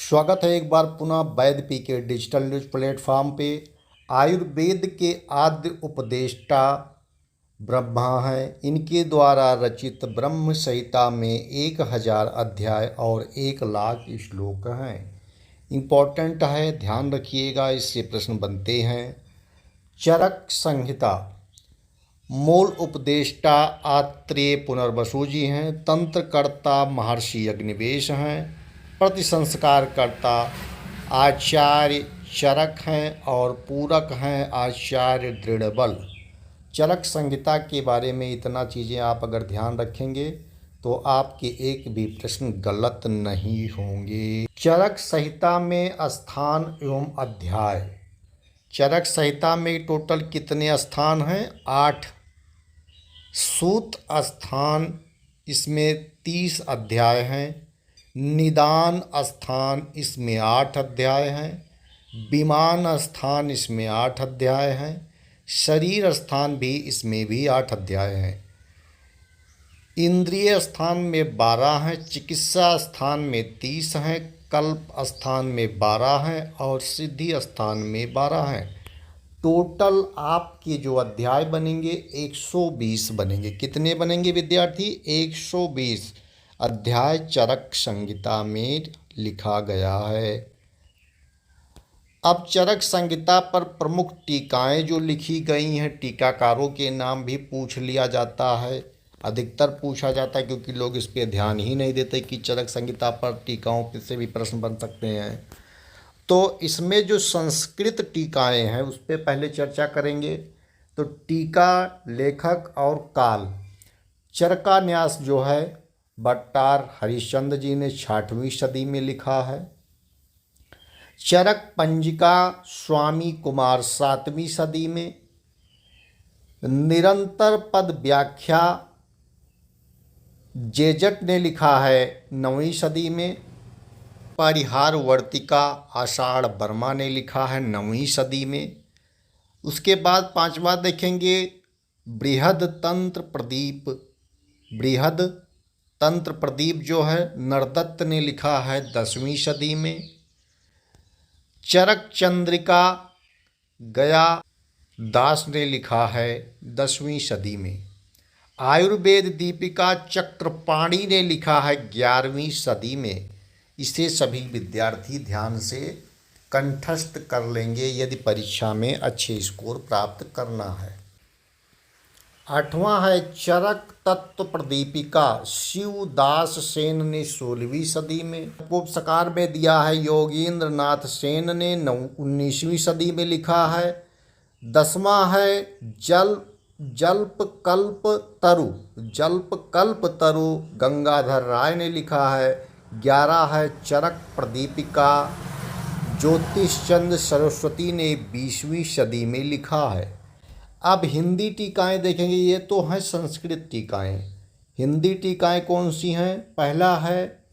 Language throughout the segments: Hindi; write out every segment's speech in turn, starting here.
स्वागत है एक बार पुनः वैद्य पी के डिजिटल न्यूज प्लेटफॉर्म पे। आयुर्वेद के आद्य उपदेष्टा ब्रह्मा हैं। इनके द्वारा रचित ब्रह्म संहिता में 1000 अध्याय और 1,00,000 श्लोक हैं। इम्पोर्टेंट है, ध्यान रखिएगा, इससे प्रश्न बनते हैं। चरक संहिता मूल उपदेष्टा आत्रेय पुनर्वसु जी हैं। तंत्रकर्ता महर्षि अग्निवेश हैं। प्रतिसंस्कारकर्ता आचार्य चरक हैं और पूरक हैं आचार्य दृढ़बल। चरक संहिता के बारे में इतना चीज़ें आप अगर ध्यान रखेंगे तो आपके एक भी प्रश्न गलत नहीं होंगे। चरक संहिता में स्थान एवं अध्याय। चरक संहिता में टोटल कितने स्थान हैं? 8। सूत स्थान, इसमें 30 अध्याय हैं। निदान स्थान, इसमें 8 अध्याय हैं। विमान स्थान, इसमें 8 अध्याय हैं। शरीर स्थान भी, इसमें भी 8 अध्याय हैं। इंद्रिय स्थान में 12 हैं। चिकित्सा स्थान में 30 हैं। कल्प स्थान में 12 हैं और सिद्धि स्थान में 12 हैं। टोटल आपके जो अध्याय बनेंगे 120 बनेंगे। कितने बनेंगे विद्यार्थी? 120 अध्याय चरक संहिता में लिखा गया है। अब चरक संहिता पर प्रमुख टीकाएं जो लिखी गई हैं, टीकाकारों के नाम भी पूछ लिया जाता है। अधिकतर पूछा जाता है क्योंकि लोग इस पे ध्यान ही नहीं देते कि चरक संहिता पर टीकाओं से भी प्रश्न बन सकते हैं। तो इसमें जो संस्कृत टीकाएं हैं उस पर पहले चर्चा करेंगे। तो टीका लेखक और काल। चरकान्यास जो है भट्टार हरिश्चंद्र जी ने 6वीं सदी में लिखा है। चरक पंजिका स्वामी कुमार 7वीं सदी में। निरंतर पद व्याख्या जेजट ने लिखा है 9वीं सदी में। परिहार वर्तिका आषाढ़ वर्मा ने लिखा है 9वीं सदी में। उसके बाद 5वां देखेंगे बृहद तंत्र प्रदीप। बृहद तंत्र प्रदीप जो है नरदत्त ने लिखा है 10वीं सदी में। चरक चंद्रिका गया दास ने लिखा है 10वीं सदी में। आयुर्वेद दीपिका चक्रपाणी ने लिखा है 11वीं सदी में। इसे सभी विद्यार्थी ध्यान से कंठस्थ कर लेंगे यदि परीक्षा में अच्छे स्कोर प्राप्त करना है। 8वां है चरक तत्व प्रदीपिका शिवदास सेन ने 16वीं सदी में। उपसकार में दिया है योगेंद्र नाथ सेन ने 19वीं सदी में लिखा है। 10वां है जल्प कल्प तरु गंगाधर राय ने लिखा है। 11 है चरक प्रदीपिका ज्योतिष चंद्र सरस्वती ने 20वीं सदी में लिखा है। अब हिंदी टीकाएं देखेंगे। ये तो हैं संस्कृत टीकाएं। हिंदी टीकाएं कौन सी हैं? पहला है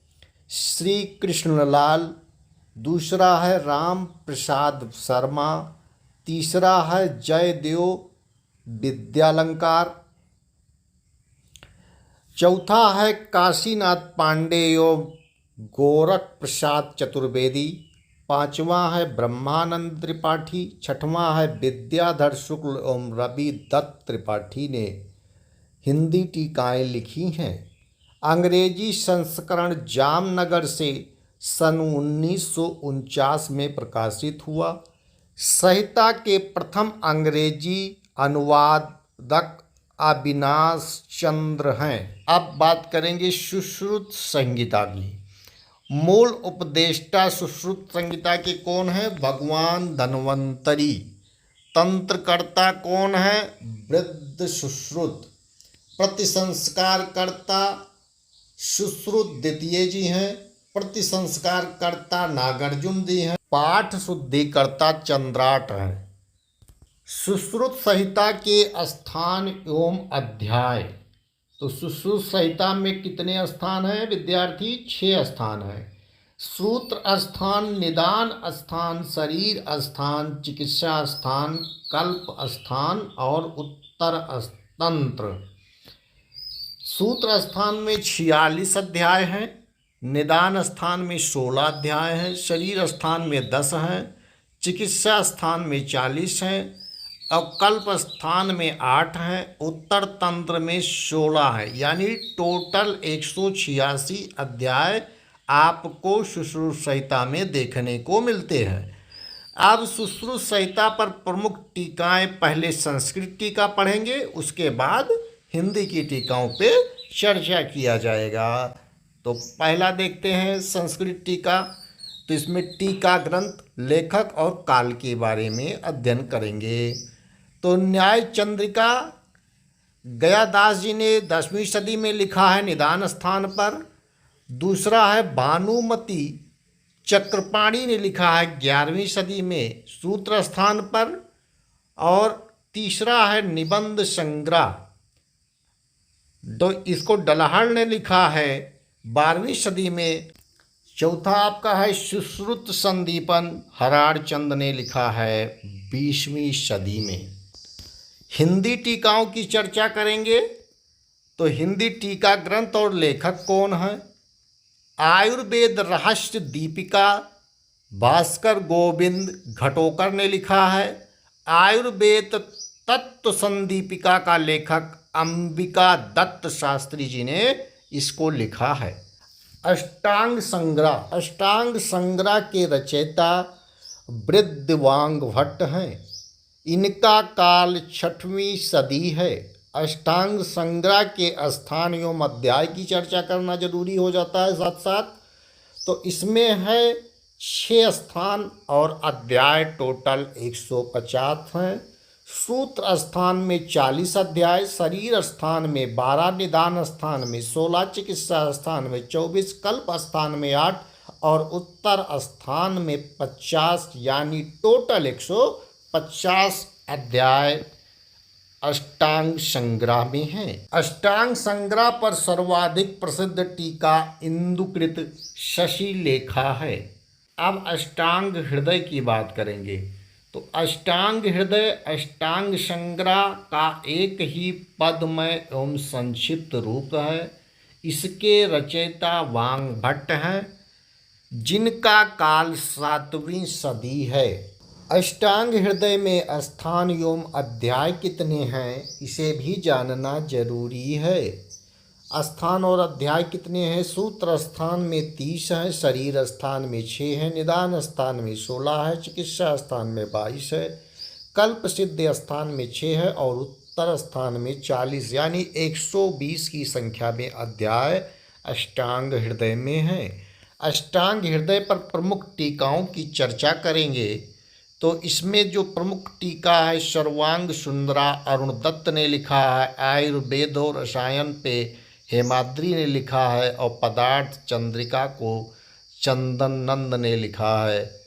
श्री कृष्णलाल, दूसरा है राम प्रसाद शर्मा, तीसरा है जयदेव विद्यालंकार, चौथा है काशीनाथ पांडे एवं गोरख प्रसाद चतुर्वेदी, 5वां है ब्रह्मानंद त्रिपाठी, 6वां है विद्याधर शुक्ल एवं रवि दत्त त्रिपाठी ने हिंदी टीकाएं लिखी हैं। अंग्रेजी संस्करण जामनगर से सन 1949 में प्रकाशित हुआ। संहिता के प्रथम अंग्रेजी अनुवादक अविनाश चंद्र हैं। अब बात करेंगे सुश्रुत संहिता की। मूल उपदेष्टा सुश्रुत संहिता के कौन है? भगवान धन्वंतरी। तंत्रकर्ता कौन है? वृद्ध सुश्रुत। प्रतिसंस्कारकर्ता सुश्रुत द्वितीय जी हैं। प्रतिसंस्कारकर्ता नागार्जुन जी हैं। पाठ शुद्धिकर्ता चंद्राट हैं। सुश्रुत संहिता के स्थान एवं अध्याय। तो सुश्रुत संहिता में कितने स्थान हैं विद्यार्थी? 6 स्थान हैं। सूत्र स्थान, निदान स्थान, शरीर स्थान, चिकित्सा स्थान, कल्प स्थान और उत्तर तंत्र। सूत्र स्थान में 46 अध्याय हैं। निदान स्थान में 16 अध्याय हैं, शरीर स्थान में 10 हैं, चिकित्सा स्थान में 40 हैं और कल्प स्थान में 8 हैं, उत्तर तंत्र में 16 है। यानी टोटल 186 अध्याय आपको सुश्रुत संहिता में देखने को मिलते हैं। अब सुश्रुत संहिता पर प्रमुख टीकाएं, पहले संस्कृत टीका पढ़ेंगे, उसके बाद हिंदी की टीकाओं पे चर्चा किया जाएगा। तो पहला देखते हैं संस्कृत टीका। तो इसमें टीका ग्रंथ, लेखक और काल के बारे में अध्ययन करेंगे। तो न्याय चंद्रिका गयादास जी ने 10वीं सदी में लिखा है निदान स्थान पर। दूसरा है भानुमति चक्रपाणी ने लिखा है 11वीं सदी में सूत्र स्थान पर। और तीसरा है निबंध संग्रह, तो इसको डलहड़ ने लिखा है 12वीं सदी में। चौथा आपका है सुश्रुत संदीपन, हराड़ चंद ने लिखा है 20वीं सदी में। हिंदी टीकाओं की चर्चा करेंगे। तो हिंदी टीका ग्रंथ और लेखक कौन है? आयुर्वेद रहस्य दीपिका भास्कर गोविंद घटोकर ने लिखा है। आयुर्वेद तत्व संदीपिका का लेखक अंबिका दत्त शास्त्री जी ने इसको लिखा है। अष्टांग संग्रह के रचयिता वृद्धवांग भट्ट हैं। इनका काल 6वीं सदी है। अष्टांग संग्रह के स्थान एवं अध्याय की चर्चा करना जरूरी हो जाता है साथ साथ। तो इसमें है 6 स्थान और अध्याय टोटल 150 हैं। सूत्र स्थान में 40 अध्याय, शरीर स्थान में 12, निदान स्थान में 16, चिकित्सा स्थान में 24, कल्प स्थान में 8 और उत्तर स्थान में 50, यानी टोटल 150 अध्याय अष्टांग संग्रह में है। अष्टांग संग्रह पर सर्वाधिक प्रसिद्ध टीका इंदुकृत शशि लेखा है। अब अष्टांग हृदय की बात करेंगे। तो अष्टांग हृदय अष्टांग संग्रह का एक ही पदमय एवं संक्षिप्त रूप है। इसके रचयिता वांग भट्ट हैं, जिनका काल 7वीं सदी है। अष्टांग हृदय में स्थान एवं अध्याय कितने हैं, इसे भी जानना जरूरी है। स्थान और अध्याय कितने हैं? सूत्र स्थान में 30 है, शरीर स्थान में 6 है, निदान स्थान में 16 है, चिकित्सा स्थान में 22 है, कल्प सिद्ध स्थान में 6 है और उत्तर स्थान में 40, यानी 120 की संख्या में अध्याय अष्टांग हृदय में है। अष्टांग हृदय पर प्रमुख टीकाओं की चर्चा करेंगे। तो इसमें जो प्रमुख टीका है सर्वांग सुंदरा अरुण दत्त ने लिखा है। आयुर्वेद और रसायन पे हेमाद्री ने लिखा है और पदार्थ चंद्रिका को चंदन नंद ने लिखा है।